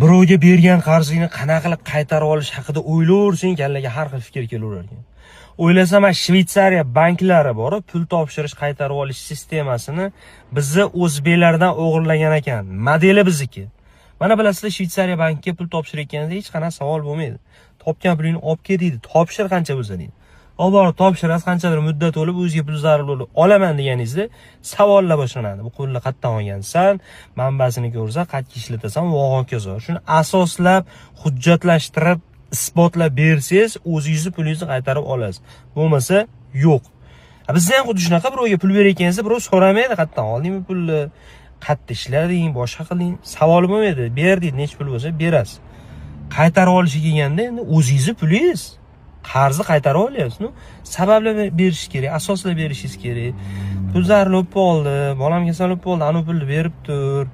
birovga bergan qarzingni qanaqa qilib qaytarib olish haqida o'ylayversang, kallaga har xil fikr kelaverar ekan. O'ylasam, Shveysariya banklari bor, pul topshirish, qaytarib olish sistemasini bizni o'zbeklardan o'g'irlagan ekan. Modeli bizniki. Mana bilasizlar, Shveysariya bankiga pul topshirayotganingizda hech qanaqa savol bo'lmaydi. Topgan pulingni olib kel deydi, topshir qancha bo'lsa deydi. Olib topshirasiz, qanchadir muddat o'lib o'ziga pul zarur bo'lib olaman deganingizda savollar boshlanadi. Bu pulni qayerdan olgansan, manbasini ko'rsa, qayerga ishlatasan va hokazo. Shuni asoslab, hujjatlashtirib, isbotlab bersangiz, o'zingizni pulingizni qaytarib olasiz. Bo'lmasa, yo'q. Bizda ham xuddi shunaqa, birovga pul berayotganingizda birov so'ramaydi, qayerdan oldingmi pulni, qayerda ishlading, boshqa qilding, savol bo'lmaydi. Ber deydi, nech pul bo'lsa berasiz. Qaytarib olish kelganda endi o'zingizni pulingiz. Qarzni qaytarib olyapsiz. Sabablar berish kerak, asoslar berishingiz kerak. Pul zarur bo'lib qoldi, bolam kasal bo'lib qoldi, ana pulni berib tur.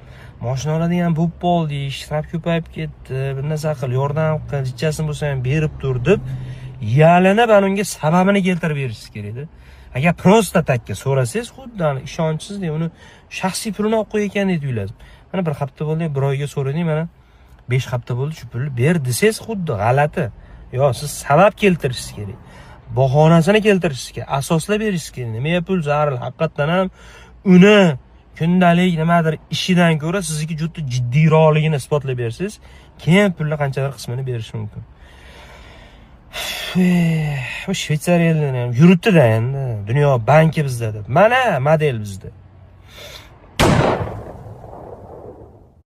Mashina oladigan bo'lib qoldi, shtraf ko'payib ketdi, bir narsa qil, yordam qil, ichasini bo'lsa ham berib tur deb, yalinib unga sababini keltirib berishingiz kerak-da. Agar prosta takka so'rasangiz, xuddi ishonchsiz deb uni shaxsiy pulini olib qo'ygan deb o'yladim. Mana bir hafta bo'ldi, bir oyga so'radim, mana 5 hafta bo'ldi, shu pulni ber desangiz, xuddi g'alati. Yo, siz sabab keltirishingiz kerak. Bahonasini keltirishingiz kerak, asoslar berishingiz kerak. Nima pul zarur, haqiqatan ham uni kundalik nimadir ishidan ko'ra sizniki juda jiddiyroqligini isbotlab bersangiz, keyin pulni qanchadir qismini berish mumkin. Bu Shveysariyaliklar ham yuritdi-da endi. Dunyo banki bizda deb. Mana model bizda.